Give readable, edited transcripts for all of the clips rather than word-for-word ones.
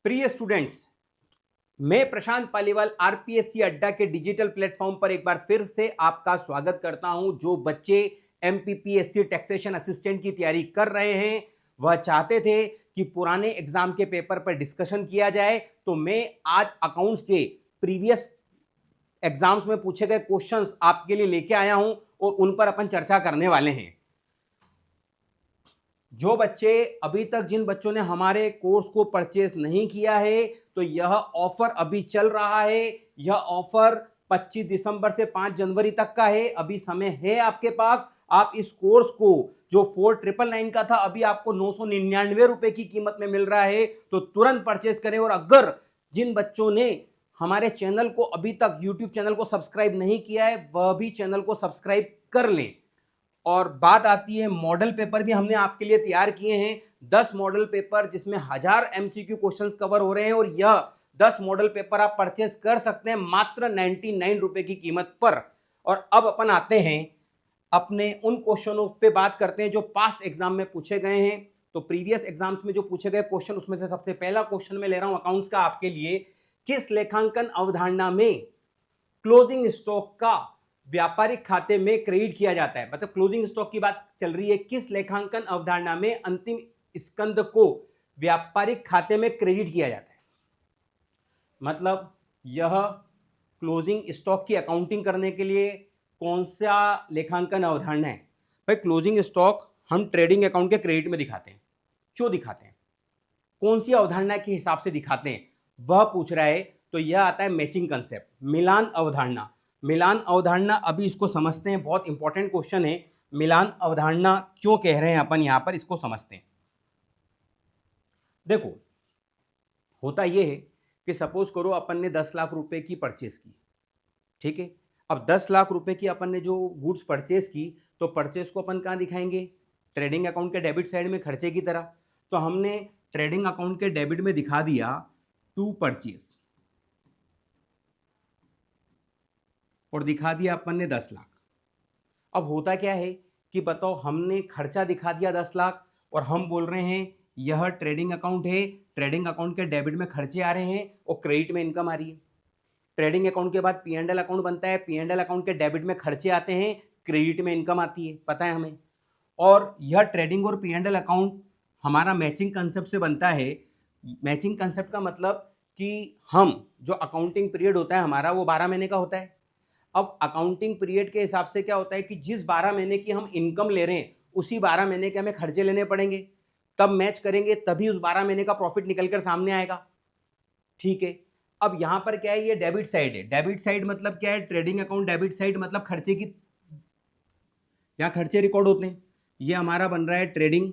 प्रिय स्टूडेंट्स, मैं प्रशांत पालीवाल आरपीएससी अड्डा के डिजिटल प्लेटफॉर्म पर एक बार फिर से आपका स्वागत करता हूं। जो बच्चे एमपीपीएससी टैक्सेशन असिस्टेंट की तैयारी कर रहे हैं, वह चाहते थे कि पुराने एग्जाम के पेपर पर डिस्कशन किया जाए, तो मैं आज अकाउंट्स के प्रीवियस एग्जाम्स में पूछे गए क्वेश्चंस आपके लिए लेके आया हूं और उन पर अपन चर्चा करने वाले हैं। जो बच्चे अभी तक, जिन बच्चों ने हमारे कोर्स को परचेज नहीं किया है, तो यह ऑफर अभी चल रहा है। यह ऑफर 25 दिसंबर से 5 जनवरी तक का है। अभी समय है आपके पास। आप इस कोर्स को, जो 4999 का था, अभी आपको 999 रुपए की कीमत में मिल रहा है, तो तुरंत परचेज करें। और अगर जिन बच्चों ने हमारे चैनल को अभी तक, यूट्यूब चैनल को सब्सक्राइब नहीं किया है, वह भी चैनल को सब्सक्राइब कर लें। और बात आती है, मॉडल पेपर भी हमने आपके लिए तैयार किए हैं। 10 मॉडल पेपर, जिसमें 1000 एमसीक्यू क्वेश्चंस कवर हो रहे हैं, और यह 10 मॉडल पेपर आप परचेस कर सकते हैं मात्र 99 रुपए की कीमत पर। और अब अपन आते हैं अपने उन क्वेश्चनों पे, बात करते हैं जो पास्ट एग्जाम में पूछे गए हैं। तो प्रीवियस एग्जाम्स में जो पूछे गए क्वेश्चन, उसमें से सबसे पहला क्वेश्चन मैं ले रहा हूं अकाउंट्स का आपके लिए। किस लेखांकन अवधारणा में क्लोजिंग स्टॉक का व्यापारिक खाते में क्रेडिट किया जाता है? मतलब क्लोजिंग स्टॉक की बात चल रही है। किस लेखांकन अवधारणा में अंतिम स्कंद को व्यापारिक खाते में क्रेडिट किया जाता है? मतलब यह क्लोजिंग स्टॉक की अकाउंटिंग करने के लिए कौन सा लेखांकन अवधारणा है? भाई, क्लोजिंग स्टॉक हम ट्रेडिंग अकाउंट के क्रेडिट में दिखाते हैं। क्यों दिखाते हैं? कौन सी अवधारणा के हिसाब से दिखाते हैं, वह पूछ रहा है। तो यह आता है मैचिंग कंसेप्ट, मिलान अवधारणा। मिलान अवधारणा, अभी इसको समझते हैं, बहुत इंपॉर्टेंट क्वेश्चन है। मिलान अवधारणा क्यों कह रहे हैं अपन यहां पर, इसको समझते हैं। देखो, होता यह है कि सपोज करो अपन ने 10 लाख रुपए की परचेस की, ठीक है। अब 10 लाख रुपए की अपन ने जो गुड्स परचेस की, तो परचेस को अपन कहां दिखाएंगे? ट्रेडिंग अकाउंट के डेबिट साइड में खर्चे की तरह। तो हमने ट्रेडिंग अकाउंट के डेबिट में दिखा दिया टू परचेस, और दिखा दिया अपन ने 10 लाख। अब होता क्या है कि बताओ, हमने खर्चा दिखा दिया 10 लाख, और हम बोल रहे हैं यह ट्रेडिंग अकाउंट है, ट्रेडिंग अकाउंट के डेबिट में खर्चे आ रहे हैं और क्रेडिट में इनकम आ रही है। ट्रेडिंग अकाउंट के बाद P&L अकाउंट बनता है, P&L अकाउंट के डेबिट में खर्चे आते हैं, क्रेडिट में इनकम आती है, पता है हमें। और यह ट्रेडिंग और P&L अकाउंट हमारा मैचिंग कंसेप्ट से बनता है। मैचिंग कंसेप्ट का मतलब कि हम, जो अकाउंटिंग पीरियड होता है हमारा, वो 12 महीने का होता है। अब अकाउंटिंग पीरियड के हिसाब से क्या होता है कि जिस 12 महीने की हम इनकम ले रहे हैं, उसी 12 महीने के हमें खर्चे लेने पड़ेंगे। तब मैच करेंगे, तभी उस 12 महीने का प्रॉफिट निकलकर सामने आएगा, ठीक है। अब यहां पर क्या है, ये डेबिट साइड है। डेबिट साइड मतलब क्या है? ट्रेडिंग अकाउंट डेबिट साइड मतलब खर्चे की, यहां खर्चे रिकॉर्ड होते हैं। ये हमारा बन रहा है ट्रेडिंग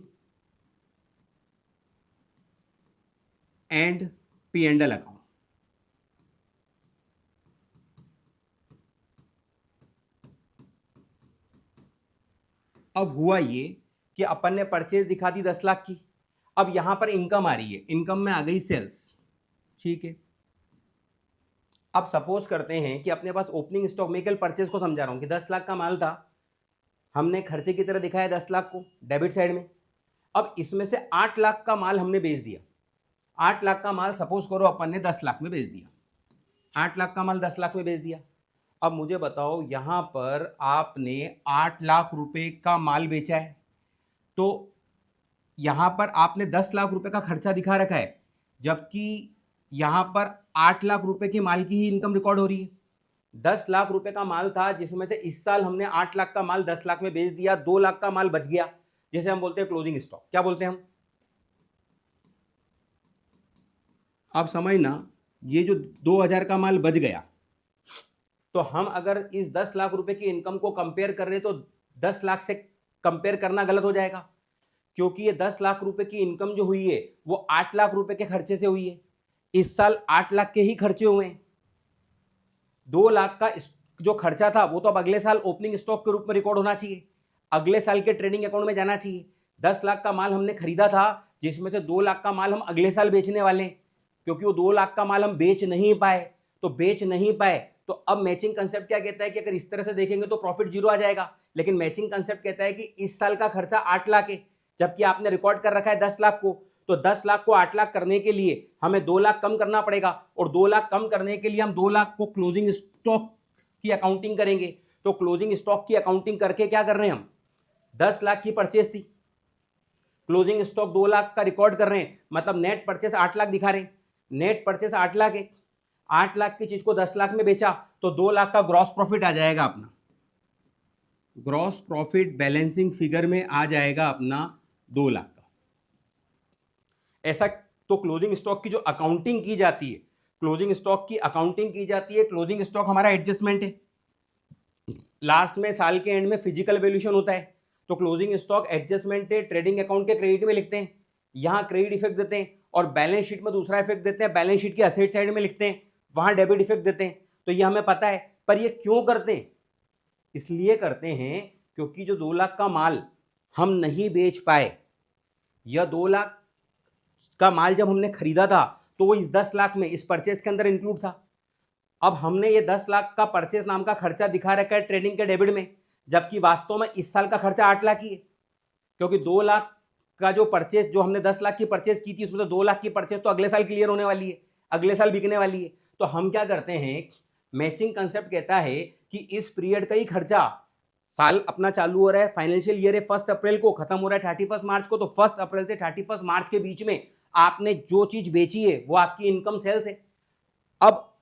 एंड P&L अकाउंट। अब हुआ ये कि अपन ने परचेज दिखा दी 10 लाख की। अब यहां पर इनकम आ रही है, इनकम में आ गई सेल्स, ठीक है। अब सपोज करते हैं कि अपने पास ओपनिंग स्टॉक, में केवल परचेज को समझा रहा हूं, कि 10 लाख का माल था, हमने खर्चे की तरह दिखाया 10 लाख को डेबिट साइड में। अब इसमें से 8 लाख का माल हमने बेच दिया। 8 लाख का माल सपोज करो अपन ने 10 लाख में बेच दिया। 8 लाख का माल 10 लाख में बेच दिया। अब मुझे बताओ, यहां पर आपने 8 लाख रुपए का माल बेचा है, तो यहां पर आपने 10 लाख रुपए का खर्चा दिखा रखा है, जबकि यहां पर 8 लाख रुपए की माल की ही इनकम रिकॉर्ड हो रही है। 10 लाख रुपए का माल था, जिसमें से इस साल हमने 8 लाख का माल 10 लाख में बेच दिया, 2 लाख का माल बच गया, जिसे हम बोलते हैं क्लोजिंग स्टॉक। क्या बोलते हैं हम? आप समझना, ये जो 2000 का माल बच गया, तो हम अगर इस 10 लाख रुपए की इनकम को कंपेयर कर रहे हैं, तो 10 लाख से कंपेयर करना गलत हो जाएगा, क्योंकि ये 10 लाख रुपए की इनकम जो हुई है, वो 8 लाख रुपए के खर्चे से हुई है। इस साल 8 लाख के ही खर्चे हुए हैं। 2 लाख का जो खर्चा था, वो तो अब अगले साल ओपनिंग स्टॉक के रूप में रिकॉर्ड होना चाहिए, अगले साल के ट्रेडिंग अकाउंट में जाना चाहिए। 10 लाख का माल हमने खरीदा था, जिसमें से 2 लाख का माल हम अगले साल बेचने वाले हैं, क्योंकि वो 2 लाख का माल हम बेच नहीं पाए। तो बेच नहीं पाए, तो अब मैचिंग कंसेप्ट क्या कहता है कि अगर इस तरह से देखेंगे तो प्रॉफिट जीरो आ जाएगा। लेकिन मैचिंग कंसेप्ट कहता है कि इस साल का खर्चा 8 लाख है, जबकि आपने रिकॉर्ड कर रखा है 10 लाख को, तो 10 लाख को 8 लाख करने के लिए हमें 2 लाख कम करना पड़ेगा, और 2 लाख कम करने के लिए हम 2 लाख को क्लोजिंग स्टॉक की अकाउंटिंग करेंगे। तो क्लोजिंग स्टॉक की अकाउंटिंग करके क्या कर रहे हैं हम, 10 लाख की परचेज थी, क्लोजिंग स्टॉक 2 लाख का रिकॉर्ड कर रहे हैं, मतलब नेट परचेस 8 लाख दिखा रहे हैं। नेट परचेस 8 लाख है, 8 लाख की चीज को 10 लाख में बेचा तो 2 लाख का ग्रॉस प्रॉफिट आ जाएगा अपना, ग्रॉस प्रॉफिट बैलेंसिंग फिगर में आ जाएगा अपना 2 लाख का। ऐसा तो क्लोजिंग स्टॉक की जो अकाउंटिंग की जाती है, क्लोजिंग स्टॉक की अकाउंटिंग की जाती है। क्लोजिंग स्टॉक हमारा एडजस्टमेंट है, लास्ट में साल के एंड में फिजिकल वैल्यूएशन होता है, तो क्लोजिंग स्टॉक एडजस्टमेंट है, ट्रेडिंग अकाउंट के क्रेडिट में लिखते हैं, यहां क्रेडिट इफेक्ट देते हैं, और बैलेंस शीट में दूसरा इफेक्ट देते हैं, बैलेंस शीट के असेट साइड में लिखते हैं, वहां डेबिट इफेक्ट देते हैं। तो ये हमें पता है, पर ये क्यों करते हैं, इसलिए करते हैं क्योंकि जो 2 लाख का माल हम नहीं बेच पाए, यह 2 लाख का माल जब हमने खरीदा था तो वो इस 10 लाख में, इस परचेस के अंदर इंक्लूड था। अब हमने ये 10 लाख का परचेस नाम का खर्चा दिखा रखा है ट्रेडिंग के डेबिट में, जबकि वास्तव में इस साल का खर्चा 8 लाख ही है, क्योंकि 2 लाख का जो परचेस, जो हमने 10 लाख की परचेस की थी, उसमें तो 2 लाख की परचेस तो अगले साल क्लियर होने वाली है, अगले साल बिकने वाली है। तो हम क्या करते हैं, मैचिंग कंसेप्ट कहता है कि इस पीरियड का ही खर्चा, साल अपना चालू हो रहा है, फाइनेंशियल ईयर है 1 अप्रैल को, खत्म हो रहा है 31 मार्च को, तो 1 अप्रैल से 31 मार्च के बीच में आपने जो चीज बेची है वो आपकी इनकम सेल्स है। अब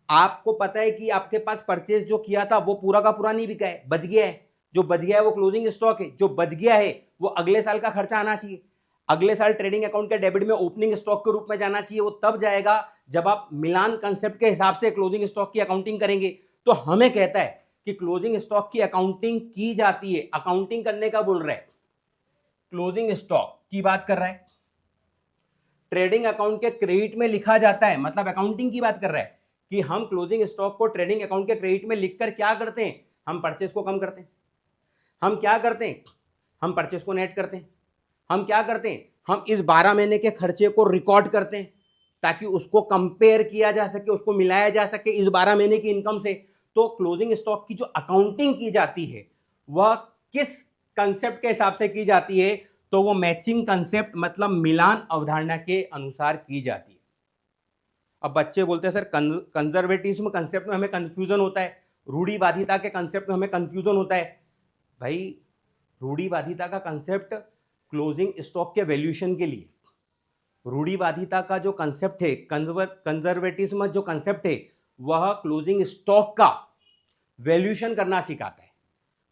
आपको पता है कि आपके पास परचेज जो किया था वो पूरा का पूरा नहीं बिका है, बच गया है, जो बच गया है वो क्लोजिंग स्टॉक है, जो बच गया है वो अगले साल का खर्चा आना चाहिए, अगले साल ट्रेडिंग अकाउंट के डेबिट में ओपनिंग स्टॉक के रूप में जाना चाहिए। वो तब जाएगा जब आप मिलान कंसेप्ट के हिसाब से क्लोजिंग स्टॉक की अकाउंटिंग करेंगे। तो हमें कहता है कि क्लोजिंग स्टॉक की अकाउंटिंग की जाती है, अकाउंटिंग करने का बोल रहा है, क्लोजिंग स्टॉक की बात कर रहा है, ट्रेडिंग अकाउंट के क्रेडिट में लिखा जाता है, मतलब अकाउंटिंग की बात कर रहा है कि हम क्लोजिंग स्टॉक को ट्रेडिंग अकाउंट के क्रेडिट में लिखकर क्या करते हैं, हम परचेस को कम करते हैं। हम क्या करते हैं, हम परचेस को नेट करते हैं। हम क्या करते हैं, हम इस 12 महीने के खर्चे को रिकॉर्ड करते हैं ताकि उसको कंपेयर किया जा सके, उसको मिलाया जा सके इस 12 महीने की इनकम से। तो क्लोजिंग स्टॉक की जो अकाउंटिंग की जाती है वह किस कंसेप्ट के हिसाब से की जाती है, तो वो मैचिंग कंसेप्ट मतलब मिलान अवधारणा के अनुसार की जाती है। अब बच्चे बोलते हैं सर कंजर्वेटिज्म कंसेप्ट में हमें कंफ्यूजन होता है, रूढ़िवादिता के कंसेप्ट में हमें कंफ्यूजन होता है। भाई रूढ़िवादिता का कंसेप्ट क्लोजिंग स्टॉक के वैल्यूएशन के लिए, रूढ़िवादिता का जो कंसेप्ट है, कंजर्वेटिज्म जो कंसेप्ट है, वह क्लोजिंग स्टॉक का वैल्यूएशन करना सिखाता है,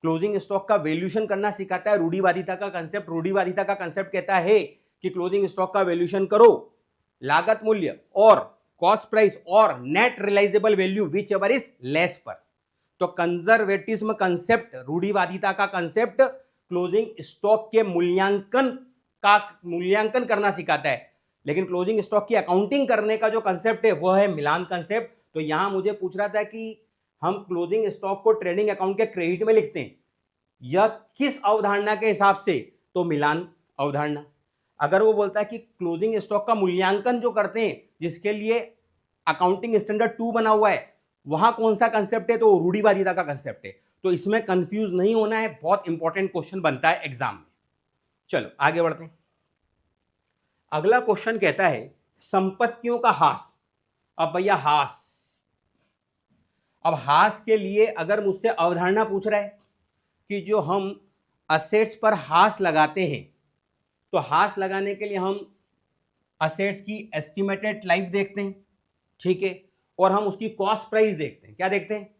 क्लोजिंग स्टॉक का वैल्यूएशन करना सिखाता है। रूढ़िवादिता का कंसेप्ट, रूढ़िवादिता का कंसेप्ट कहता है कि क्लोजिंग स्टॉक का वैल्यूएशन करो लागत मूल्य और कॉस्ट प्राइस और net realisable value whichever is less पर। तो कंजर्वेटिज्म कंसेप्ट, रूढ़िवादिता का कंसेप्ट क्लोजिंग स्टॉक के मूल्यांकन करना सिखाता है, लेकिन क्लोजिंग स्टॉक की अकाउंटिंग करने का जो कंसेप्ट है वह है मिलान कंसेप्ट। तो यहां मुझे पूछ रहा था कि हम क्लोजिंग स्टॉक को ट्रेडिंग अकाउंट के क्रेडिट में लिखते हैं, यह किस अवधारणा के हिसाब से, तो मिलान अवधारणा। अगर वो बोलता है कि क्लोजिंग स्टॉक का मूल्यांकन जो करते हैं, जिसके लिए अकाउंटिंग स्टैंडर्ड 2 बना हुआ है, वहां कौन सा कंसेप्ट है, तो रूढ़िवादिता का कंसेप्ट है। तो इसमें कंफ्यूज नहीं होना है, बहुत इंपॉर्टेंट क्वेश्चन बनता है एग्जाम में। चलो आगे बढ़ते हैं। अगला क्वेश्चन कहता है संपत्तियों का हास। अब भैया हास, अब हास के लिए अगर मुझसे अवधारणा पूछ रहा है कि जो हम असेट्स पर हास लगाते हैं, तो हास लगाने के लिए हम असेट्स की एस्टिमेटेड लाइफ देखते हैं, ठीक है, और हम उसकी कॉस्ट प्राइस देखते हैं। क्या देखते हैं,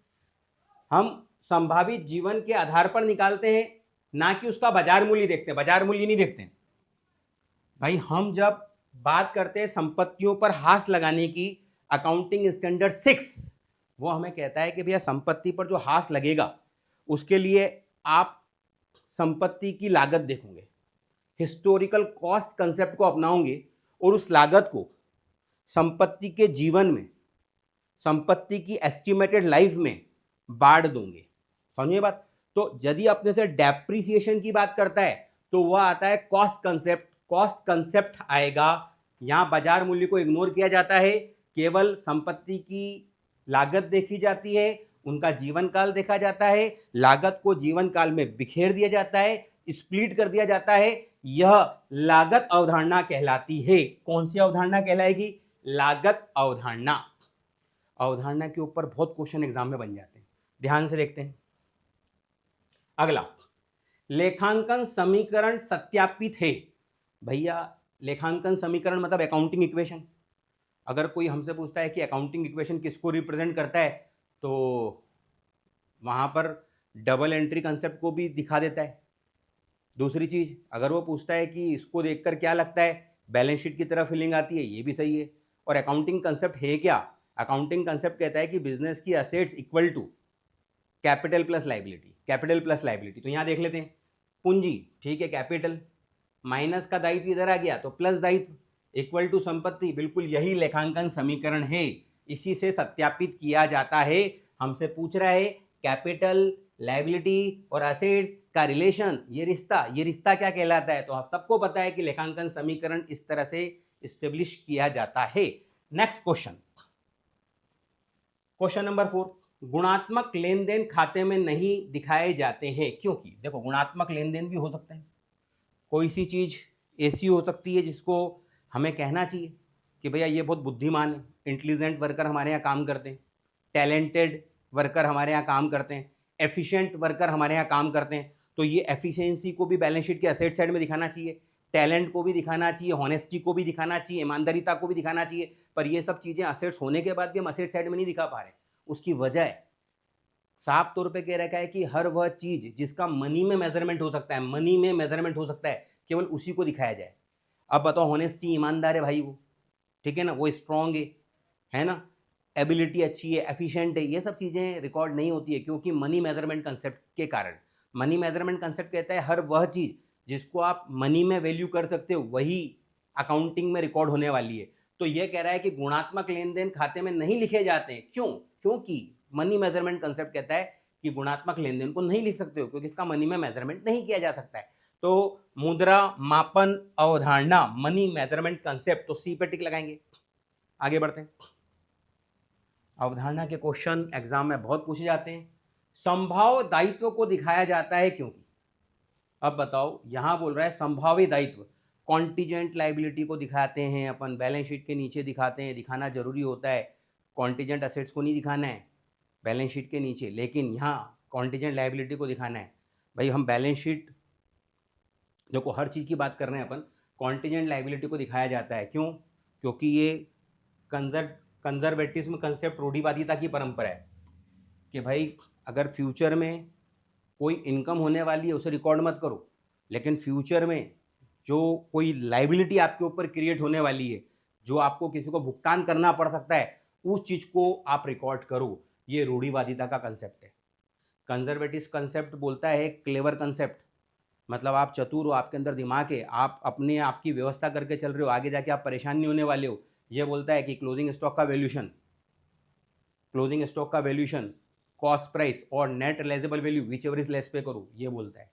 हम संभावित जीवन के आधार पर निकालते हैं, ना कि उसका बाजार मूल्य देखते हैं। बाजार मूल्य नहीं देखते हैं भाई। हम जब बात करते हैं संपत्तियों पर हास लगाने की, अकाउंटिंग स्टैंडर्ड 6 वो हमें कहता है कि भैया संपत्ति पर जो हास लगेगा उसके लिए आप संपत्ति की लागत देखोगे, हिस्टोरिकल कॉस्ट कंसेप्ट को अपनाओगे और उस लागत को संपत्ति के जीवन में, संपत्ति की एस्टिमेटेड लाइफ में बांट दोगे। समझिए बात। तो यदि अपने से डेप्रिसिएशन की बात करता है तो वह आता है कॉस्ट कंसेप्ट, कॉस्ट कंसेप्ट आएगा। यहां बाजार मूल्य को इग्नोर किया जाता है, केवल संपत्ति की लागत देखी जाती है, उनका जीवन काल देखा जाता है, लागत को जीवन काल में बिखेर दिया जाता है, स्प्लिट कर दिया जाता है यह लागत अवधारणा कहलाती है। कौन सी अवधारणा कहलाएगी? लागत अवधारणा। अवधारणा के ऊपर बहुत क्वेश्चन एग्जाम में बन जाते हैं, ध्यान से देखते हैं। अगला, लेखांकन समीकरण सत्यापित है। भैया लेखांकन समीकरण मतलब अकाउंटिंग इक्वेशन। अगर कोई हमसे पूछता है कि अकाउंटिंग इक्वेशन किसको रिप्रेजेंट करता है, तो वहां पर डबल एंट्री कंसेप्ट को भी दिखा देता है। दूसरी चीज, अगर वो पूछता है कि इसको देखकर क्या लगता है, बैलेंस शीट की तरह फीलिंग आती है, ये भी सही है। और अकाउंटिंग कंसेप्ट है क्या? अकाउंटिंग कंसेप्ट कहता है कि बिजनेस की assets equal to capital plus liability, capital plus liability. तो यहां देख लेते हैं, पूंजी ठीक है कैपिटल, माइनस का दायित्व इधर आ गया तो प्लस दायित्व, इक्वल टू संपत्ति। बिल्कुल यही लेखांकन समीकरण है, इसी से सत्यापित किया जाता है। हमसे पूछ रहा है कैपिटल, लायबिलिटी और असेट्स का रिलेशन, ये रिश्ता क्या कहलाता है? तो आप सबको पता है कि लेखांकन समीकरण इस तरह से इस्टेब्लिश किया जाता है। नेक्स्ट क्वेश्चन, क्वेश्चन नंबर 4, गुणात्मक लेन देन खाते में नहीं दिखाए जाते हैं क्योंकि? देखो, गुणात्मक लेन देन भी हो सकता है, कोई सी चीज ऐसी हो सकती है जिसको हमें कहना चाहिए कि भैया ये बहुत बुद्धिमान है, इंटेलिजेंट वर्कर हमारे यहाँ काम करते हैं, टैलेंटेड वर्कर हमारे यहाँ काम करते हैं, एफिशिएंट वर्कर हमारे यहाँ काम करते हैं। तो ये एफिशिएंसी को भी बैलेंस शीट के असेट साइड में दिखाना चाहिए, टैलेंट को भी दिखाना चाहिए, हॉनेस्टी को भी दिखाना चाहिए, ईमानदारीता को भी दिखाना चाहिए। पर ये सब चीज़ें असेट्स होने के बाद भी हम असेट साइड में नहीं दिखा पा रहे। उसकी वजह है, साफ तौर पे कह रखा है कि हर वह चीज जिसका मनी में मेजरमेंट हो सकता है, मनी में मेजरमेंट हो सकता है, केवल उसी को दिखाया जाए। अब बताओ, होनेस्टी, ईमानदार है भाई वो, ठीक है ना, वो स्ट्रांग है ना, एबिलिटी अच्छी है, एफिशिएंट है, ये सब चीज़ें रिकॉर्ड नहीं होती है क्योंकि मनी मेजरमेंट कंसेप्ट के कारण। मनी मेजरमेंट कंसेप्ट कहता है हर वह चीज़ जिसको आप मनी में वैल्यू कर सकते हो वही अकाउंटिंग में रिकॉर्ड होने वाली है। तो ये कह रहा है कि गुणात्मक लेन देन खाते में नहीं लिखे जाते हैं। क्यों? क्योंकि मनी मेजरमेंट कंसेप्ट कहता है कि गुणात्मक लेन देन को नहीं लिख सकते हो क्योंकि इसका मनी में मेजरमेंट नहीं किया जा सकता है। तो मुद्रा मापन अवधारणा, मनी मेजरमेंट कंसेप्ट, तो सी पे टिक लगाएंगे। आगे बढ़ते हैं। अवधारणा के क्वेश्चन एग्जाम में बहुत पूछे जाते हैं। संभाव्य दायित्व को दिखाया जाता है क्योंकि? अब बताओ, यहां बोल रहा है संभाव्य दायित्व, कॉन्टीजेंट लाइबिलिटी को दिखाते हैं अपन, बैलेंस शीट के नीचे दिखाते हैं, दिखाना जरूरी होता है। कॉन्टीजेंट असेट्स को नहीं दिखाना है बैलेंस शीट के नीचे, लेकिन यहाँ कॉन्टीजेंट लाइबिलिटी को दिखाना है। भाई हम बैलेंस शीट, देखो हर चीज़ की बात कर रहे हैं अपन, कॉन्टीजेंट लाइबिलिटी को दिखाया जाता है। क्यों? क्योंकि ये कंजर्वेटिज्म कंसेप्ट, रूढ़िवादिता की परंपरा है कि भाई अगर फ्यूचर में कोई इनकम होने वाली है उसे रिकॉर्ड मत करो, लेकिन फ्यूचर में जो कोई लाइबिलिटी आपके ऊपर क्रिएट होने वाली है, जो आपको किसी को भुगतान करना पड़ सकता है, उस चीज़ को आप रिकॉर्ड करो। ये रूढ़िवादिता का कंसेप्ट है। कंजर्वेटिव कंसेप्ट बोलता है क्लेवर कंसेप्ट, मतलब आप चतुर हो, आपके अंदर दिमाग है, आप अपने आप की व्यवस्था करके चल रहे हो, आगे जाके आप परेशान नहीं होने वाले हो। ये बोलता है कि क्लोजिंग स्टॉक का वैल्यूशन, कॉस्ट प्राइस और net realisable value whichever is less पे करो, ये बोलता है।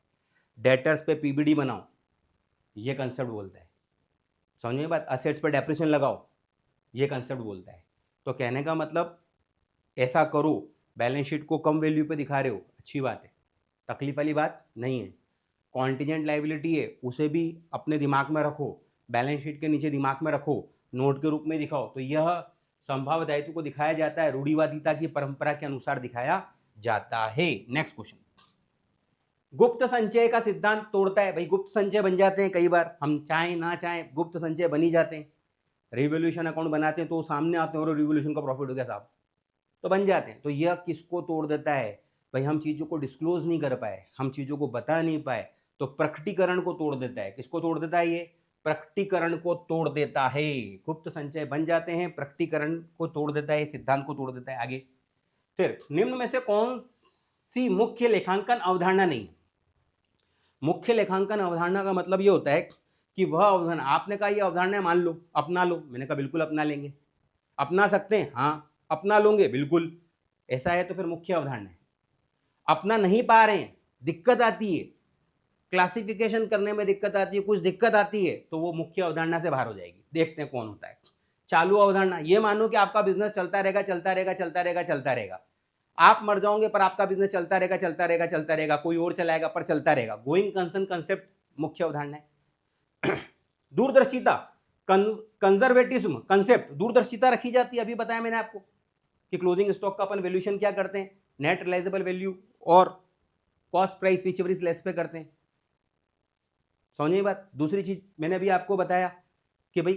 डेटर्स पे पीबीडी बनाओ, ये कंसेप्ट बोलता है। समझ में बात? असेट्स पे डेप्रिसिएशन लगाओ, ये कंसेप्ट बोलता है। तो कहने का मतलब ऐसा करो, बैलेंस शीट को कम वैल्यू पे दिखा रहे हो, अच्छी बात है, तकलीफ वाली बात नहीं है। कॉन्टीजेंट लाइबिलिटी है, उसे भी अपने दिमाग में रखो, बैलेंस शीट के नीचे दिमाग में रखो, नोट के रूप में दिखाओ। तो यह संभाव्य दायित्व को दिखाया जाता है, रूढ़िवादिता की परंपरा के अनुसार दिखाया जाता है। नेक्स्ट क्वेश्चन, गुप्त संचय का सिद्धांत तोड़ता है। भाई गुप्त संचय बन जाते हैं, कई बार हम चाहें ना चाहें गुप्त संचय बन ही जाते हैं। रिवोल्यूशन अकाउंट बनाते हैं तो सामने आते हैं और रिवोल्यूशन का प्रॉफिट हो गया साहब, तो बन जाते हैं। तो यह किसको तोड़ देता है? भाई हम चीज़ों को डिस्क्लोज नहीं कर पाए, हम चीज़ों को बता नहीं पाए, तो प्रकटीकरण को तोड़ देता है। किसको तोड़ देता है? ये प्रकटीकरण को तोड़ देता है। गुप्त संचय बन जाते हैं, प्रकटीकरण को तोड़ देता है, सिद्धांत को तोड़ देता है। आगे, फिर निम्न में से कौन सी मुख्य लेखांकन अवधारणा नहीं? मुख्य लेखांकन अवधारणा का मतलब ये होता है कि वह अवधारणा, आपने कहा ये अवधारणा मान लो, अपना लो, मैंने कहा बिल्कुल अपना लेंगे। अपना सकते हैं? हाँ। अपना लोगे? बिल्कुल। ऐसा है तो फिर मुख्य अवधारणा है। अपना नहीं पा रहे हैं, दिक्कत आती है, क्लासिफिकेशन करने में दिक्कत आती है, कुछ दिक्कत आती है, तो वो मुख्य अवधारणा से बाहर हो जाएगी। देखते हैं कौन होता है। चालू अवधारणा, ये मानो कि आपका बिजनेस चलता रहेगा, चलता रहेगा, चलता रहेगा, चलता रहेगा। आप मर जाओगे पर आपका बिजनेस चलता रहेगा, चलता रहेगा, चलता रहेगा, कोई और चलाएगा पर चलता रहेगा। गोइंग कंसर्न कंसेप्ट मुख्य अवधारणा है। दूरदर्शिता, कंजर्वेटिज्म कंसेप्ट, दूरदर्शिता रखी जाती है। अभी बताया मैंने आपको कि क्लोजिंग स्टॉक का अपन वैल्यूएशन क्या करते हैं, नेट रियलाइजेबल वैल्यू और cost price which ever is less पे करते हैं। समझिए बात। दूसरी चीज मैंने अभी आपको बताया कि भाई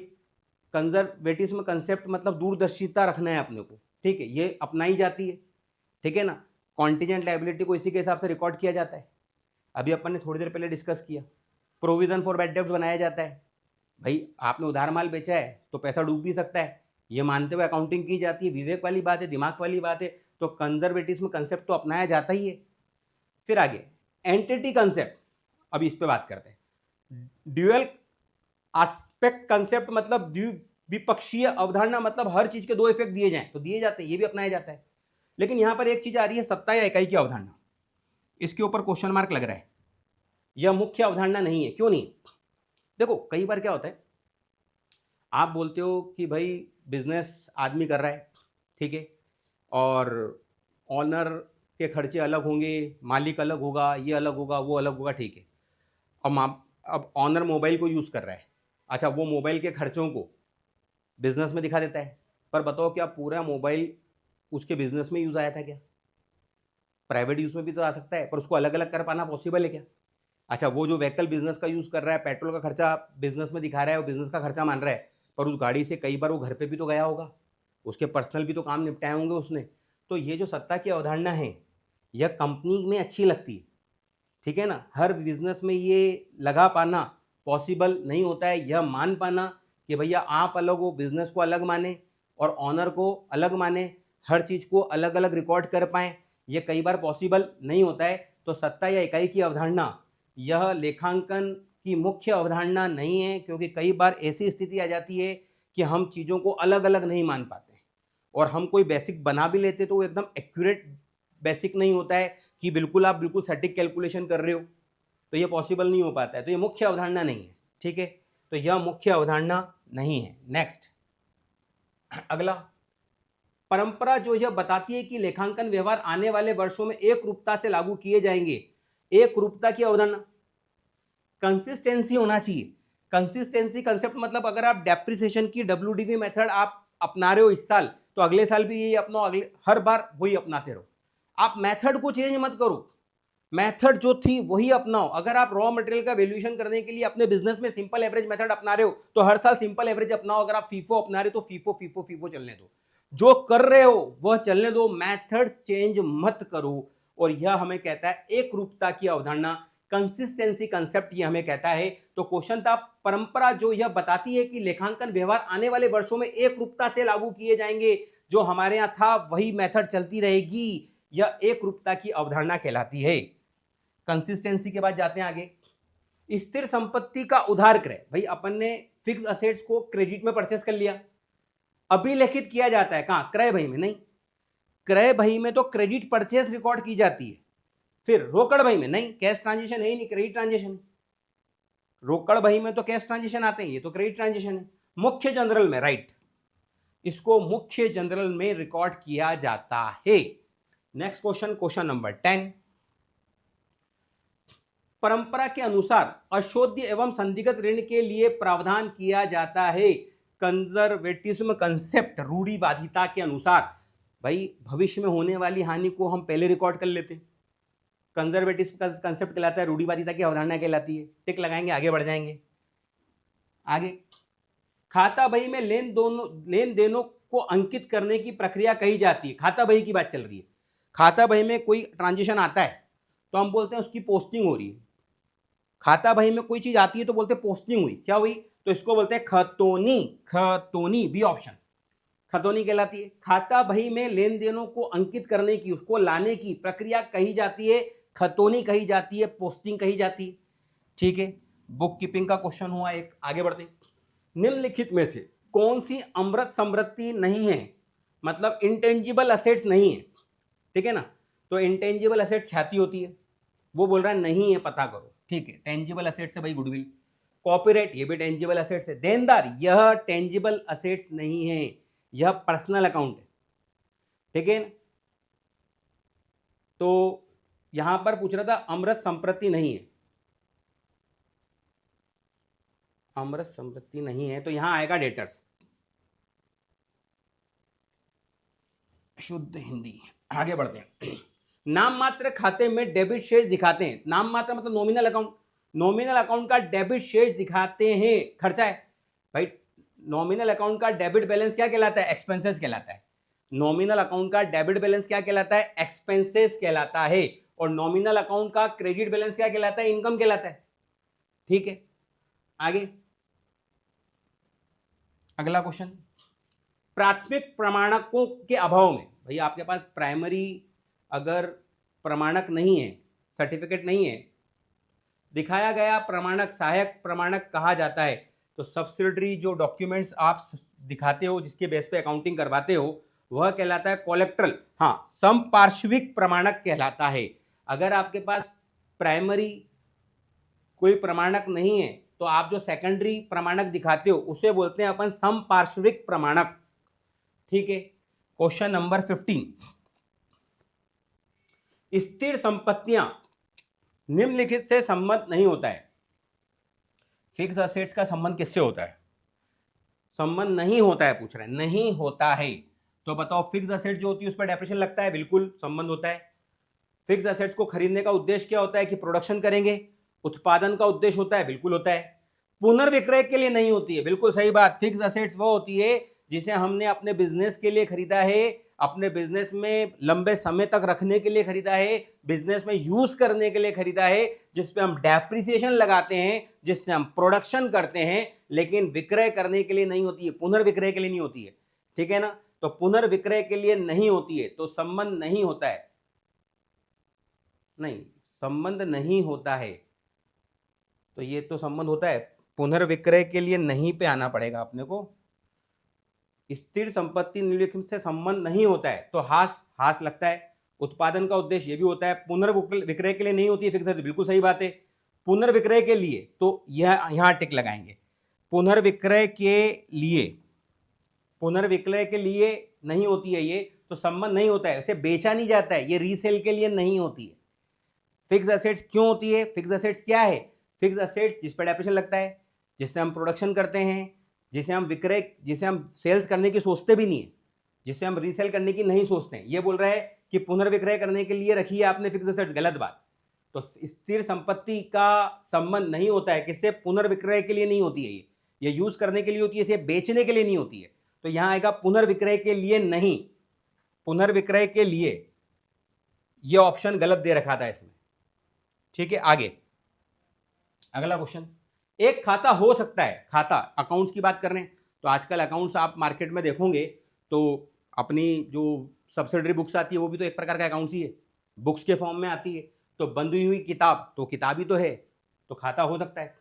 कंजर्वेटिज्म कंसेप्ट मतलब दूरदर्शिता रखना है अपने को, ठीक है, ये अपनाई जाती है, ठीक है ना। कॉन्टीजेंट लायबिलिटी को इसी के हिसाब से रिकॉर्ड किया जाता है, अभी अपन ने थोड़ी देर पहले डिस्कस किया। प्रोविजन फॉर बैड डेब्ट्स बनाया जाता है, भाई आपने उधार माल बेचा है तो पैसा डूब भी सकता है, ये मानते हुए अकाउंटिंग की जाती है। विवेक वाली बात है, दिमाग वाली बात है, तो कंजर्वेटिज्म कंसेप्ट तो अपनाया जाता ही है। फिर आगे एंटिटी कंसेप्ट, अभी इस पे बात करते हैं। ड्यूअल एस्पेक्ट कंसेप्ट मतलब द्विपक्षीय अवधारणा, मतलब हर चीज के दो इफेक्ट दिए जाएं तो दिए जाते हैं, ये भी अपनाया जाता है। लेकिन यहां पर एक चीज आ रही है, सत्ता या इकाई की अवधारणा, इसके ऊपर क्वेश्चन मार्क लग रहा है। यह मुख्य अवधारणा नहीं है, क्यों नहीं? देखो कई बार क्या होता है, आप बोलते हो कि भाई बिजनेस आदमी कर रहा है, ठीक है, और ऑनर के खर्चे अलग होंगे, मालिक अलग होगा, ये अलग होगा, वो अलग होगा, ठीक है। अब ऑनर मोबाइल को यूज़ कर रहा है, अच्छा वो मोबाइल के खर्चों को बिजनेस में दिखा देता है, पर बताओ क्या पूरा मोबाइल उसके बिजनेस में यूज़ आया था क्या? प्राइवेट यूज़ में भी तो आ सकता है, पर उसको अलग अलग कर पाना पॉसिबल है क्या? अच्छा वो जो व्हीकल बिजनेस का यूज़ कर रहा है, पेट्रोल का खर्चा बिजनेस में दिखा रहा है, वो बिजनेस का खर्चा मान रहा है, पर उस गाड़ी से कई बार वो घर पे भी तो गया होगा, उसके पर्सनल भी तो काम निपटाए होंगे उसने। तो ये जो सत्ता की अवधारणा है, यह कंपनी में अच्छी लगती है, ठीक है ना। हर बिजनेस में ये लगा पाना पॉसिबल नहीं होता है, यह मान पाना कि भैया आप अलग हो, बिजनेस को अलग माने और ऑनर को अलग माने, हर चीज़ को अलग अलग रिकॉर्ड कर पाएँ, ये कई बार पॉसिबल नहीं होता है। तो सत्ता या इकाई की अवधारणा यह लेखांकन की मुख्य अवधारणा नहीं है, क्योंकि कई बार ऐसी स्थिति आ जाती है कि हम चीज़ों को अलग अलग नहीं मान पाते, और हम कोई बेसिक बना भी लेते तो वो एकदम एक्यूरेट बेसिक नहीं होता है कि बिल्कुल आप बिल्कुल सटीक कैलकुलेशन कर रहे हो, तो ये पॉसिबल नहीं हो पाता है, तो ये मुख्य अवधारणा नहीं है, ठीक है। तो यह मुख्य अवधारणा नहीं है। नेक्स्ट, अगला, परंपरा जो यह बताती है कि लेखांकन व्यवहार आने वाले वर्षों में एक रूपता से लागू किए जाएंगे। एक रूपता की अवधारणा, कंसिस्टेंसी होना चाहिए। कंसिस्टेंसी कंसेप्ट मतलब अगर आप डेप्रिसिएशन की WDV मेथड आप अपना रहे हो इस साल, तो अगले साल भी यही अपनाओ, अगले हर बार वही अपनाते रहो, आप मेथड को चेंज मत करो, मेथड जो थी वही अपनाओ। अगर आप रॉ मटेरियल का वैल्यूएशन करने के लिए अपने बिजनेस में सिंपल एवरेज मेथड अपना रहे हो, तो हर साल सिंपल एवरेज अपनाओ। अगर आप फीफो अपना रहे हो तो फीफो फीफो फीफो चलने दो, जो कर रहे हो वह चलने दो, मेथड चेंज मत करो। और यह हमें कहता है एक रूपता की अवधारणा, कंसिस्टेंसी कंसेप्ट, ये हमें कहता है। तो क्वेश्चन था, परंपरा जो यह बताती है कि लेखांकन व्यवहार आने वाले वर्षों में एक रूपता से लागू किए जाएंगे, जो हमारे यहां था वही मेथड चलती रहेगी, यह एक रूपता की अवधारणा कहलाती है। कंसिस्टेंसी के बाद जाते हैं आगे, स्थिर संपत्ति का उधार क्रय। भाई अपन ने फिक्स असेट्स को क्रेडिट में परचेस कर लिया, अभिलेखित किया जाता है कहां? क्रय बही में नहीं, क्रय बही में तो क्रेडिट परचेस रिकॉर्ड की जाती है, फिर रोकड़ बही में नहीं, कैश ट्रांजेक्शन है ही नहीं, क्रेडिट ट्रांजेक्शन। रोकड़ बही में तो कैश ट्रांजेक्शन आते हैं, ये तो क्रेडिट ट्रांजेक्शन है। मुख्य जनरल में, राइट, इसको मुख्य जनरल में रिकॉर्ड किया जाता है। नेक्स्ट क्वेश्चन, क्वेश्चन नंबर 10, परंपरा के अनुसार अशोध्य एवं संदिग्ध ऋण के लिए प्रावधान किया जाता है। कंजर्वेटिज्म कंसेप्ट, रूढ़िवादिता के अनुसार, भाई भविष्य में होने वाली हानि को हम पहले रिकॉर्ड कर लेते हैं, कंजर्वेटिज्म कंसेप्ट कहलाता है, रूढ़िवादिता की अवधारणा कहलाती है। टिक लगाएंगे, आगे बढ़ जाएंगे। आगे, खाता बही में लेन देनों को अंकित करने की प्रक्रिया कही जाती है। खाता बही की बात चल रही है, खाता बही में कोई ट्रांजेक्शन आता है तो हम बोलते हैं उसकी पोस्टिंग हो रही है। खाता बही में कोई चीज आती है तो बोलते हैं पोस्टिंग हुई, क्या हुई? तो इसको बोलते हैं खतौनी। खतौनी बी ऑप्शन, खतौनी कहलाती है। खाता बही में लेन देनों को अंकित करने की, उसको लाने की प्रक्रिया कही जाती है, खतौनी कही जाती है, पोस्टिंग कही जाती है, ठीक है। बुक कीपिंग का क्वेश्चन हुआ एक, आगे बढ़ते हैं। निम्नलिखित में से कौन सी अमृत समृद्धि नहीं है, मतलब इंटेंजिबल असेट्स नहीं है, ठीक है ना। तो इंटेंजिबल असेट्स ख्याति होती है, वो बोल रहा है नहीं है, पता करो, ठीक है। टेंजिबल असेट्स है भाई गुडविल, कॉपीराइट ये भी टेंजिबल असेट्स है, देनदार यह टेंजिबल असेट्स नहीं है, यह पर्सनल अकाउंट है, ठीक है। तो यहां पर पूछ रहा था अमृत संप्रति नहीं है, अमृत संपत्ति नहीं है तो यहां आएगा डेटर्स, शुद्ध हिंदी। आगे बढ़ते हैं। नाम मात्र खाते में डेबिट शेष दिखाते हैं। नाम मात्र मतलब नॉमिनल अकाउंट। नॉमिनल अकाउंट का डेबिट शेष दिखाते हैं, खर्चा है भाई। नॉमिनल अकाउंट का डेबिट बैलेंस क्या कहलाता है? एक्सपेंसेस कहलाता है। नॉमिनल अकाउंट का डेबिट बैलेंस क्या कहलाता है? एक्सपेंसेस कहलाता है। और नॉमिनल अकाउंट का क्रेडिट बैलेंस क्या कहलाता है? इनकम कहलाता है। ठीक है, आगे अगला क्वेश्चन। प्राथमिक प्रमाणकों के अभाव में, भैया आपके पास प्राइमरी अगर प्रमाणक नहीं है, सर्टिफिकेट नहीं है, दिखाया गया प्रमाणक सहायक प्रमाणक कहा जाता है। तो सब्सिडरी जो डॉक्यूमेंट्स आप दिखाते हो, जिसके बेस पे अकाउंटिंग करवाते हो, वह कहलाता है कोलेक्ट्रल। हाँ, समपार्श्विक प्रमाणक कहलाता है। अगर आपके पास प्राइमरी कोई प्रमाणक नहीं है तो आप जो सेकेंडरी प्रमाणक दिखाते हो उसे बोलते हैं अपन समपार्श्विक प्रमाणक। ठीक है, क्वेश्चन नंबर 15। स्थिर संपत्तियां निम्नलिखित से संबंध नहीं होता है। फिक्स असेट्स का संबंध किससे होता है? संबंध नहीं होता है, पूछ रहे हैं, नहीं होता है। तो बताओ, फिक्स असेट जो होती है उस पर डेप्रिसिएशन लगता है, बिल्कुल संबंध होता है। फिक्स असेट्स को खरीदने का उद्देश्य क्या होता है? कि प्रोडक्शन करेंगे। उत्पादन का उद्देश्य होता है, बिल्कुल होता है। पुनर्विक्रय के लिए नहीं होती है, बिल्कुल सही बात। फिक्स असेट्स वो होती है जिसे हमने अपने बिजनेस के लिए खरीदा है, अपने बिजनेस में लंबे समय तक रखने के लिए खरीदा है, बिजनेस में यूज करने के लिए खरीदा है, जिसपे हम डेप्रिसिएशन लगाते हैं, जिससे हम प्रोडक्शन करते हैं, लेकिन विक्रय करने के लिए नहीं होती है, पुनर्विक्रय के लिए नहीं होती है। ठीक है ना? तो पुनर्विक्रय के लिए नहीं होती है, तो संबंध नहीं होता है। नहीं, संबंध नहीं होता है। तो ये तो संबंध होता है, पुनर्विक्रय के लिए नहीं पे आना पड़ेगा अपने को। स्थिर संपत्ति निम्नलिखित से संबंध नहीं होता है, तो हास लगता है। उत्पादन का उद्देश्य ये भी होता है। पुनर्विक्रय के लिए नहीं होती है फिक्स असेट, बिल्कुल सही बात है। पुनर्विक्रय के लिए तो यह यहां टिक लगाएंगे। पुनर्विक्रय के लिए, पुनर्विक्रय के लिए नहीं होती है ये, तो संबंध नहीं होता है, इसे बेचा नहीं जाता है, ये रीसेल के लिए नहीं होती है। फिक्स असेट्स क्यों होती है? फिक्स असेट्स क्या है? फिक्स असेट्स जिस पर डेप्रिसिएशन लगता है, जिससे हम प्रोडक्शन करते हैं, जिसे हम विक्रय, जिसे हम सेल्स करने की सोचते भी नहीं है, जिसे हम रीसेल करने की नहीं सोचते हैं। ये बोल रहा है कि पुनर्विक्रय करने के लिए रखी है आपने फिक्स असेट्स, गलत बात। तो स्थिर संपत्ति का संबंध नहीं होता है किससे? पुनर्विक्रय के लिए नहीं होती है ये यूज करने के लिए होती है, इसे बेचने के लिए नहीं होती है। तो यहां आएगा पुनर्विक्रय के लिए नहीं, पुनर्विक्रय के लिए। यह ऑप्शन गलत दे रखा था इसमें। ठीक है, आगे अगला क्वेश्चन। एक खाता हो सकता है, खाता अकाउंट्स की बात कर रहे हैं, तो आजकल अकाउंट्स आप मार्केट में देखोगे तो अपनी जो सब्सिडरी बुक्स आती है वो भी तो एक प्रकार का अकाउंट्स ही है, बुक्स के फॉर्म में आती है। तो बंधी हुई किताब तो किताब ही तो है, तो खाता हो सकता है।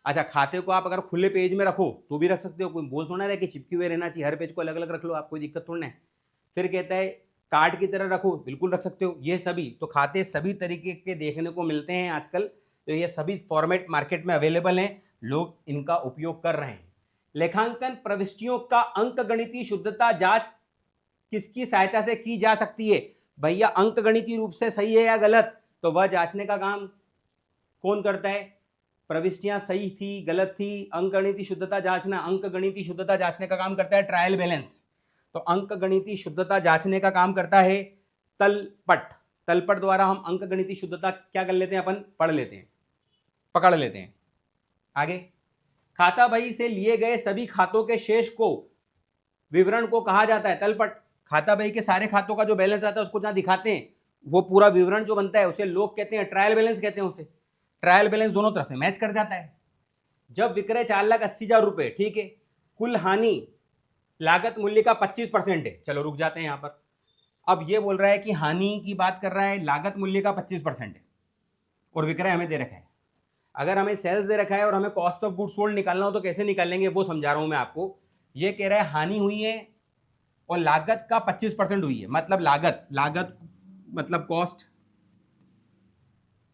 अच्छा, खाते को आप अगर खुले पेज में रखो तो भी रख सकते हो, कोई बोल थोड़ा रहा है कि चिपके हुए रहना चाहिए, हर पेज को अलग अलग रख लो आप, कोई दिक्कत थोड़ा है। फिर कहता है कार्ड की तरह रखो, बिल्कुल रख सकते हो। ये सभी तो खाते सभी तरीके के देखने को मिलते हैं आजकल, तो ये सभी फॉर्मेट मार्केट में अवेलेबल हैं, लोग इनका उपयोग कर रहे हैं। लेखांकन प्रविष्टियों का अंकगणितीय शुद्धता जांच किसकी सहायता से की जा सकती है? भैया अंकगणितीय रूप से सही है या गलत, तो वह जांचने का काम कौन करता है? प्रविष्टियां सही थी, गलत थी, अंकगणितीय शुद्धता जांचना, अंकगणितीय शुद्धता जांचने का काम करता है ट्रायल बैलेंस। तो अंकगणितीय शुद्धता जांचने का काम करता है तलपट। तलपट द्वारा हम अंकगणितीय शुद्धता क्या कर लेते हैं? अपन पढ़ लेते हैं, पकड़ लेते हैं। आगे, खाता बही से लिए गए सभी खातों के शेष को, विवरण को कहा जाता है तलपट। खाता बही के सारे खातों का जो बैलेंस आता है उसको जहां दिखाते हैं, वो पूरा विवरण जो बनता है उसे लोग कहते हैं ट्रायल बैलेंस कहते हैं। उसे ट्रायल बैलेंस दोनों तरफ से मैच कर जाता है। जब विक्रय 4,80,000 रुपए, ठीक है, कुल हानि लागत मूल्य का 25% है। चलो रुक जाते हैं यहां पर। अब ये बोल रहा है कि हानि की बात कर रहा है, लागत मूल्य का 25% है और विक्रय हमें दे रखा है। अगर हमें सेल्स दे रखा है और हमें कॉस्ट ऑफ गुड्स सोल्ड निकालना हो तो कैसे निकालेंगे वो समझा रहा हूं मैं आपको। ये कह रहा है हानि हुई है और लागत का 25% हुई है, मतलब लागत मतलब कॉस्ट,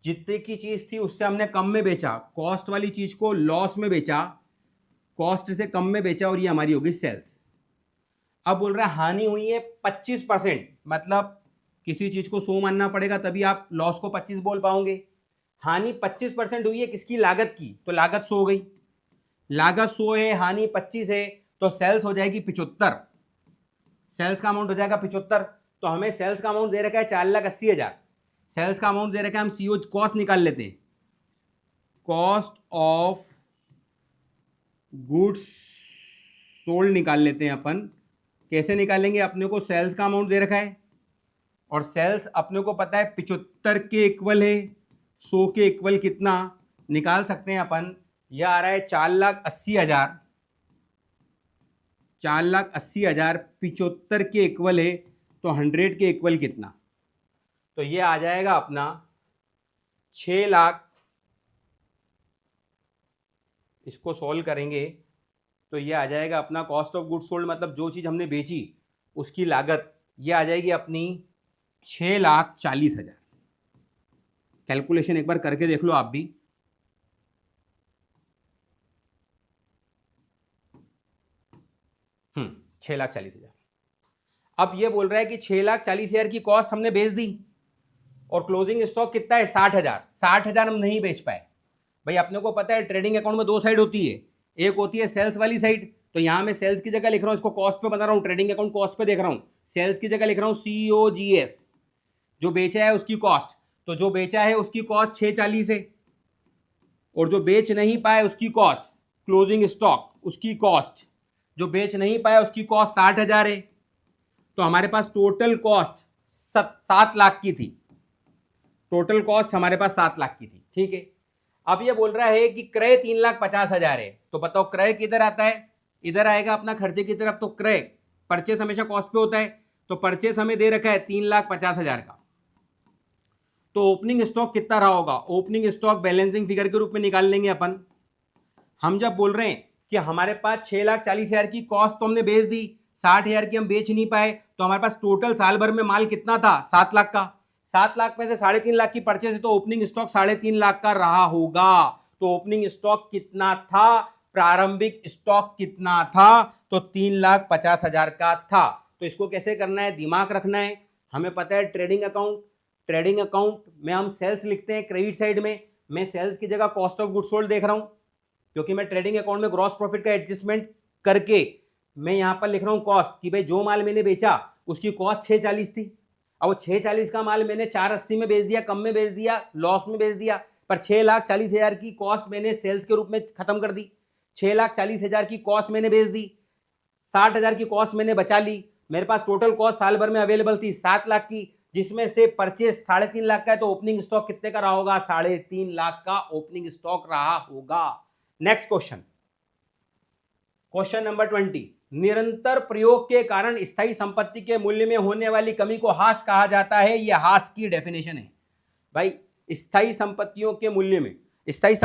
जितने की चीज थी उससे हमने कम में बेचा, कॉस्ट वाली चीज को लॉस में बेचा, कॉस्ट से कम में बेचा, और ये हमारी होगी सेल्स। अब बोल रहा है हानि हुई है 25%, मतलब किसी चीज को 100 मानना पड़ेगा तभी आप लॉस को 25 बोल पाओगे। हानि 25% हुई है किसकी? लागत की, तो लागत 100 हो गई। लागत 100 है, हानि 25 है, तो सेल्स हो जाएगी 75, सेल्स का अमाउंट हो जाएगा 75। तो हमें सेल्स का अमाउंट दे रखा है 4,80,000, सेल्स का अमाउंट दे रखा है, हम सीओ कॉस्ट निकाल लेते हैं, कॉस्ट ऑफ गुड्स सोल्ड निकाल लेते हैं अपन। कैसे निकालेंगे, अपने को सेल्स का अमाउंट दे रखा है और सेल्स अपने को पता है 75 के इक्वल है, 100 के इक्वल कितना निकाल सकते हैं अपन, यह आ रहा है 4,80,000, 4,80,000 75 के इक्वल है, तो 100 के इक्वल कितना, तो ये आ जाएगा अपना 6 लाख। इसको सॉल्व करेंगे तो ये आ जाएगा अपना कॉस्ट ऑफ गुड्स सोल्ड, मतलब जो चीज हमने बेची उसकी लागत, ये आ जाएगी अपनी 6,40,000। कैलकुलेशन एक बार करके देख लो आप भी। हम्म, 6,40,000। अब ये बोल रहा है कि 6,40,000 की कॉस्ट हमने बेच दी और क्लोजिंग स्टॉक कितना है 60,000, 60,000 हम नहीं बेच पाए। भाई अपने को पता है ट्रेडिंग अकाउंट में दो साइड होती है, एक होती है सेल्स वाली साइड, तो यहां मैं सेल्स की जगह लिख रहा हूं, इसको कॉस्ट पे बता रहा हूं, ट्रेडिंग अकाउंट कॉस्ट पे देख रहा हूं, सेल्स की जगह लिख रहा हूं COGS, जो बेचा है उसकी कॉस्ट। तो जो बेचा है उसकी कॉस्ट 640 है और जो बेच नहीं पाए उसकी कॉस्ट, क्लोजिंग स्टॉक उसकी कॉस्ट, जो बेच नहीं पाया उसकी कॉस्ट 60,000 है। तो हमारे पास टोटल कॉस्ट 7 लाख की थी, टोटल कॉस्ट हमारे पास 7 लाख की थी, ठीक है। अब ये बोल रहा है कि क्रय 3,50,000 है, तो बताओ क्रय किधर आता है, इधर आएगा अपना खर्चे की तरफ, तो क्रय परचेस हमेशा कॉस्ट पे होता है, तो परचेस हमें दे रखा है 3,50,000 का। तो ओपनिंग स्टॉक कितना रहा होगा, ओपनिंग स्टॉक बैलेंसिंग फिगर के रूप में निकाल लेंगे अपन। हम जब बोल रहे हैं कि हमारे पास 6,40,000 की कॉस्ट तो हमने बेच दी, 60,000 की हम बेच नहीं पाए, तो हमारे पास टोटल साल भर में माल कितना था 7 लाख का, 7 लाख में से 3.5 लाख की परचेज है, तो ओपनिंग स्टॉक 3.5 लाख का रहा होगा। तो ओपनिंग स्टॉक कितना था, प्रारंभिक स्टॉक कितना था, तो 3,50,000 का था। तो इसको कैसे करना है, दिमाग रखना है। हमें पता है ट्रेडिंग अकाउंट, ट्रेडिंग अकाउंट में हम सेल्स लिखते हैं क्रेडिट साइड में, मैं सेल्स की जगह कॉस्ट ऑफ गुड्स सोल्ड देख रहा हूं, क्योंकि मैं ट्रेडिंग अकाउंट में ग्रॉस प्रॉफिट का एडजस्टमेंट करके मैं यहां पर लिख रहा हूं कॉस्ट, कि भाई जो माल मैंने बेचा उसकी कॉस्ट 640 थी, अब वो 640 का माल मैंने 480 में बेच दिया, कम में बेच दिया, लॉस में बेच दिया, पर 6,40,000 की कॉस्ट मैंने सेल्स के रूप में खत्म कर दी, 6,40,000 की कॉस्ट मैंने बेच दी, 60,000 की कॉस्ट मैंने बचा ली, मेरे पास टोटल कॉस्ट साल भर में अवेलेबल थी 7 लाख की, जिसमें से परचेस 3.5 लाख का है, तो ओपनिंग स्टॉक कितने का रहा होगा, 3.5 लाख का ओपनिंग स्टॉक रहा होगा। नेक्स्ट क्वेश्चन, क्वेश्चन नंबर 20, निरंतर प्रयोग के कारण स्थायी संपत्ति के मूल्य में होने वाली कमी को हास कहा जाता है। यह हास की डेफिनेशन है भाई। स्थायी संपत्तियों के मूल्य में, स्थायी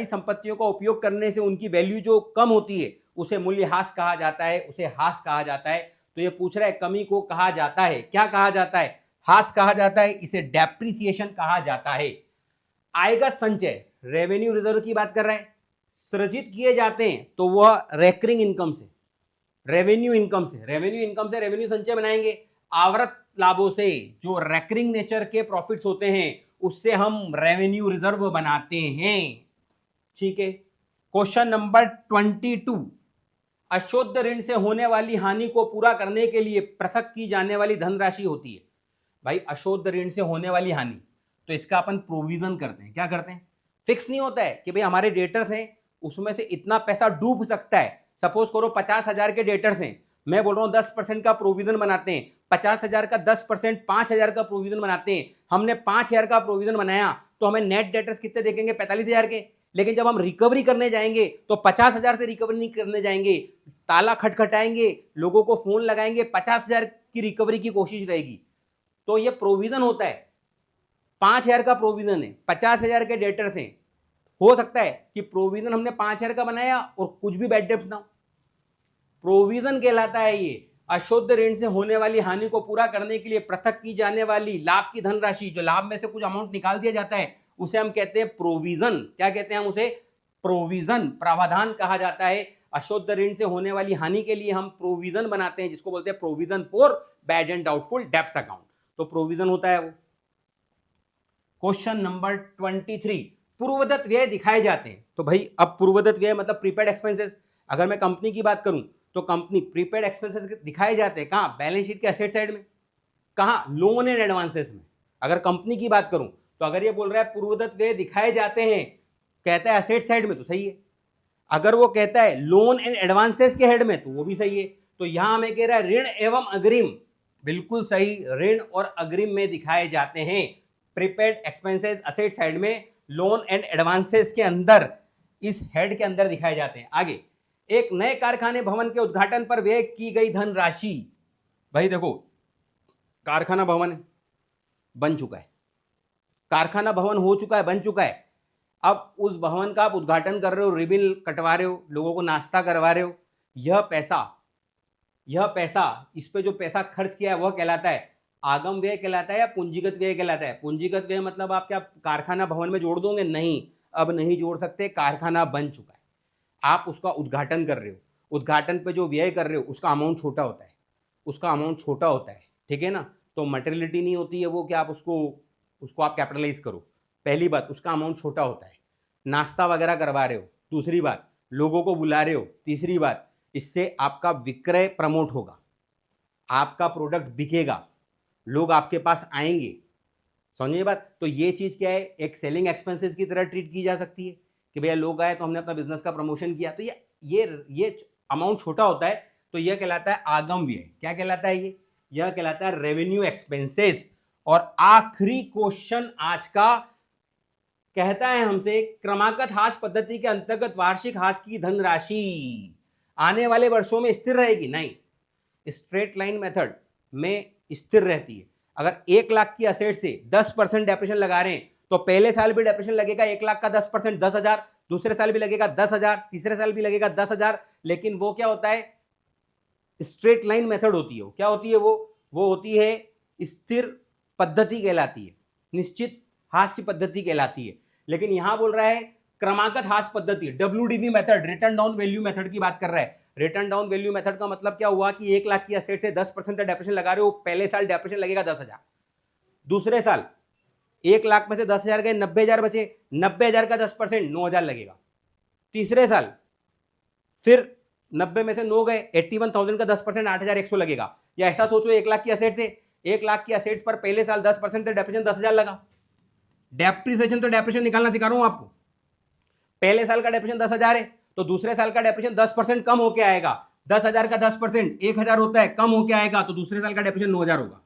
संपत्तियों का उपयोग करने से उनकी वैल्यू जो कम होती है उसे मूल्य हास कहा जाता है, उसे हास कहा जाता है। तो ये पूछ रहा है कमी को कहा जाता है, क्या कहा जाता है, हास कहा जाता है, इसे डेप्रिसिएशन कहा जाता है। आयगत संचय, रेवेन्यू रिजर्व की बात कर रहा है, सृजित किए जाते हैं तो वह रेकरिंग इनकम से, रेवेन्यू इनकम से, रेवेन्यू इनकम से रेवेन्यू संचय बनाएंगे। आवर्त लाभों से, जो रेकरिंग नेचर के प्रॉफिट्स होते हैं उससे हम रेवेन्यू रिजर्व बनाते हैं, ठीक है। क्वेश्चन नंबर 22, अशुद्ध ऋण से होने वाली हानि को पूरा करने के लिए पृथक की जाने वाली धनराशि होती है। भाई अशुद्ध ऋण से होने वाली हानि, तो इसका अपन प्रोविजन करते हैं, क्या करते हैं, फिक्स नहीं होता है कि भाई हमारे डेटर्स हैं उसमें से इतना पैसा डूब सकता है। सपोज करो 50,000 के डेटर्स हैं, मैं बोल रहा हूं 10% का प्रोविजन बनाते हैं, 50,000 का 10% 5,000 का प्रोविजन बनाते हैं। हमने 5,000 का प्रोविजन बनाया तो हमें नेट डेटर्स कितने देखेंगे, 45,000 के। लेकिन जब हम रिकवरी करने जाएंगे तो 50,000 से रिकवरी नहीं करने जाएंगे, ताला खटखटाएंगे, लोगों को फोन लगाएंगे, 50,000 की रिकवरी की कोशिश रहेगी। तो ये प्रोविजन होता है, 5,000 का प्रोविजन है, 50,000 के डेटर्स हैं। हो सकता है कि प्रोविजन हमने 5,000 का बनाया और कुछ भी बैड डेब्ट ना हो, प्रोविजन कहलाता है ये। अशुद्ध ऋण से होने वाली हानि को पूरा करने के लिए पृथक की जाने वाली लाभ की धनराशि, जो लाभ में से कुछ अमाउंट निकाल दिया जाता है उसे हम कहते हैं प्रोविजन। क्या कहते हैं हम उसे, प्रोविजन, प्रावधान कहा जाता है। अशुद्ध ऋण से होने वाली हानि के लिए हम प्रोविजन बनाते हैं, जिसको बोलते हैं provision for bad and doubtful debts account. तो प्रोविजन होता है वो। क्वेश्चन नंबर 23, पूर्वदत्त व्यय दिखाए जाते हैं। तो भाई अब पूर्वदत्त व्यय मतलब प्रीपेड एक्सपेंसेस। अगर मैं कंपनी की बात करूं तो कंपनी प्रीपेड एक्सपेंसेस दिखाए जाते हैं कहां? बैलेंस शीट के एसेट साइड में। कहां? लोन एंड एडवांसेस में। अगर कंपनी की बात करूं तो अगर ये बोल रहा है पूर्वदत्त व्यय दिखाए जाते हैं, कहता है एसेट साइड में, तो सही है। अगर वो कहता है लोन एंड एडवांसेस के हेड में, तो वो भी सही है। तो यहां हमें कह रहा है ऋण एवं अग्रिम, बिल्कुल सही, ऋण और अग्रिम में दिखाए जाते हैं। प्रीपेड एक्सपेंसेस असेट साइड में, लोन एंड एडवांसेस के अंदर, इस हेड के अंदर दिखाए जाते हैं। आगे, एक नए कारखाने भवन के उद्घाटन पर व्यय की गई धनराशि। भाई देखो, कारखाना भवन बन चुका है, कारखाना भवन हो चुका है, बन चुका है। अब उस भवन का आप उद्घाटन कर रहे हो, रिबन कटवा रहे हो, लोगों को नाश्ता करवा रहे हो, यह पैसा इस पे जो पैसा खर्च किया है वह कहलाता है आगम व्यय कहलाता है या पूंजीगत व्यय कहलाता है? पूंजीगत व्यय मतलब आप क्या कारखाना भवन में जोड़ दोगे? नहीं, अब नहीं जोड़ सकते, कारखाना बन चुका है, आप उसका उद्घाटन कर रहे हो, उद्घाटन पे जो व्यय कर रहे हो उसका अमाउंट छोटा होता है, उसका अमाउंट छोटा होता है, ठीक है ना? तो मटेरियलिटी नहीं होती है वो कि आप उसको आप कैपिटलाइज करो। पहली बात, उसका अमाउंट छोटा होता है। नाश्ता वगैरह करवा रहे हो, दूसरी बात, लोगों को बुला रहे हो, तीसरी बात, इससे आपका विक्रय प्रमोट होगा, आपका प्रोडक्ट बिकेगा, लोग आपके पास आएंगे। समझिए बात? तो ये चीज क्या है, एक सेलिंग एक्सपेंसेस की तरह ट्रीट की जा सकती है कि भैया लोग आए तो हमने अपना बिजनेस का प्रमोशन किया। तो ये अमाउंट छोटा होता है, तो यह कहलाता है आगम व्यय। क्या कहलाता है? यह कहलाता है रेवेन्यू एक्सपेंसेस। और आखिरी क्वेश्चन आज का कहता है हमसे, क्रमागत हास पद्धति के अंतर्गत वार्षिक हास की धनराशि आने वाले वर्षों में स्थिर रहेगी? नहीं, स्ट्रेट लाइन मेथड में स्थिर रहती है। अगर 1 लाख की असेट से 10% डेप्रिसिएशन लगा रहे हैं तो पहले साल भी डेप्रिसिएशन लगेगा 1 लाख का 10%, 10,000, दूसरे साल भी लगेगा 10,000, तीसरे साल भी लगेगा 10,000। लेकिन वो क्या होता है? स्ट्रेट लाइन मेथड होती है। क्या होती है वो होती है स्थिर पद्धति कहलाती है, निश्चित हास्य पद्धति कहलाती है। लेकिन यहां बोल रहा है क्रमागत हास्य पद्धति, WDV method, return down value method की बात कर रहा है। रिटर्न डाउन वैल्यू मेथड का मतलब क्या हुआ कि 1 लाख की असेट से 10% डेप्रिसिएशन लगा रहे हो, पहले साल डेप्रिसिएशन लगेगा 10,000, दूसरे साल 1 लाख में से 10,000 गए, 90,000 बचे, 90,000 का 10% 9,000 लगेगा। तीसरे साल फिर 90 में से 9 गए, 81,000 का 10% 8,100 लगेगा। या ऐसा सोचो 1 लाख की असेट से, 1 लाख की असेट्स पर पहले साल 10% से डेप्रिसिएशन 10,000 लगा। डेप्रिसिएशन तो डेप्रिसिएशन निकालना सिखा रहा हूं आपको। पहले साल का डेप्रिसिएशन 10,000 है तो दूसरे साल का डेप्रिसिएशन 10% कम होके आएगा। 10,000 का 10% 1,000 होता है, कम होके आएगा, तो दूसरे साल का डेप्रिसिएशन 9,000 होगा।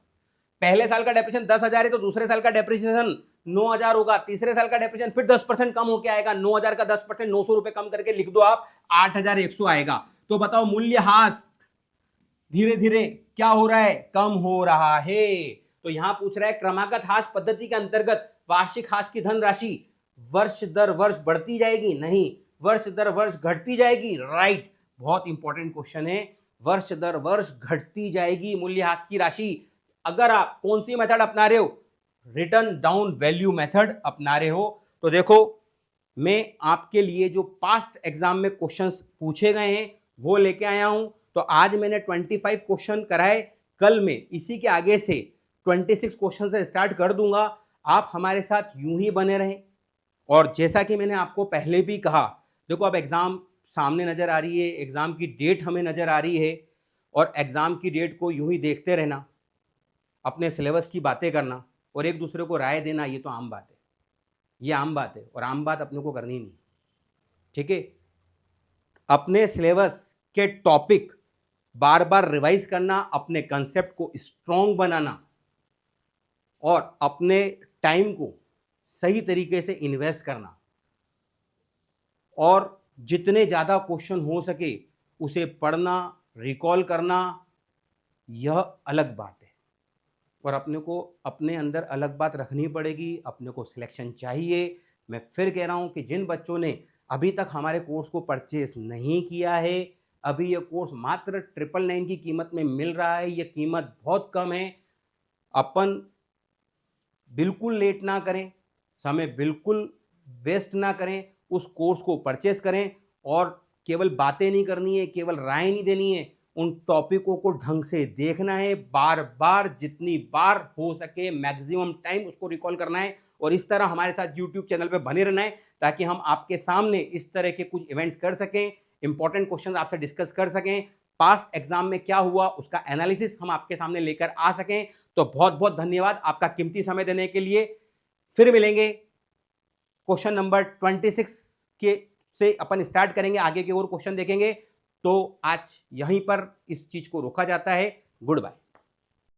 पहले साल का डेप्रिसिएशन 10,000 है तो दूसरे साल का डेप्रिसिएशन 9,000 होगा। तीसरे साल का डेप्रिसिएशन फिर 10% कम होके आएगा। 9,000 का 10% 900 रुपए कम करके लिख दो आप, 8,100 आएगा। तो बताओ मूल्यह्रास धीरे धीरे क्या हो रहा है? कम हो रहा है। तो यहां पूछ रहा है क्रमागत हास पद्धति के अंतर्गत वार्षिक हास की धनराशि वर्ष दर वर्ष बढ़ती जाएगी? नहीं, वर्ष दर वर्ष घटती जाएगी। राइट, बहुत इंपॉर्टेंट क्वेश्चन है। वर्ष दर वर्ष घटती जाएगी मूल्यह्रास की राशि। अगर आप कौन सी मेथड अपना रहे हो? रिटर्न डाउन वैल्यू मेथड अपना रहे हो। तो देखो, मैं आपके लिए जो पास्ट एग्जाम में क्वेश्चंस पूछे गए हैं वो लेके आया हूं। तो आज मैंने 25 क्वेश्चन कराए, कल में इसी के आगे से 26 क्वेश्चन से स्टार्ट कर दूंगा। आप हमारे साथ यूं ही बने रहें। और जैसा कि मैंने आपको पहले भी कहा, देखो अब एग्जाम सामने नजर आ रही है, एग्जाम की डेट हमें नजर आ रही है, और एग्जाम की डेट को यूं ही देखते रहना, अपने सिलेबस की बातें करना और एक दूसरे को राय देना, ये तो आम बात है, ये आम बात है, और आम बात अपने को करनी नहीं। ठीक है, अपने सिलेबस के टॉपिक बार बार रिवाइज करना, अपने कंसेप्ट को स्ट्रॉन्ग बनाना और अपने टाइम को सही तरीके से इन्वेस्ट करना, और जितने ज़्यादा क्वेश्चन हो सके उसे पढ़ना, रिकॉल करना, यह अलग बात है। और अपने को अपने अंदर अलग बात रखनी पड़ेगी, अपने को सिलेक्शन चाहिए। मैं फिर कह रहा हूं कि जिन बच्चों ने अभी तक हमारे कोर्स को परचेस नहीं किया है, अभी यह कोर्स मात्र 999 की कीमत में मिल रहा है, यह कीमत बहुत कम है। अपन बिल्कुल लेट ना करें, समय बिल्कुल वेस्ट ना करें, उस कोर्स को परचेस करें। और केवल बातें नहीं करनी है, केवल राय नहीं देनी है, उन टॉपिकों को ढंग से देखना है, बार बार जितनी बार हो सके मैक्सिमम टाइम उसको रिकॉल करना है, और इस तरह हमारे साथ यूट्यूब चैनल पे बने रहना है ताकि हम आपके सामने इस तरह के कुछ इवेंट्स कर सकें, इंपॉर्टेंट क्वेश्चन आपसे डिस्कस कर सकें, पास्ट एग्जाम में क्या हुआ उसका एनालिसिस हम आपके सामने लेकर आ सकें। तो बहुत बहुत धन्यवाद आपका कीमती समय देने के लिए। फिर मिलेंगे, क्वेश्चन नंबर 26 के से अपन स्टार्ट करेंगे, आगे के और क्वेश्चन देखेंगे। तो आज यहीं पर इस चीज को रोका जाता है। Good bye.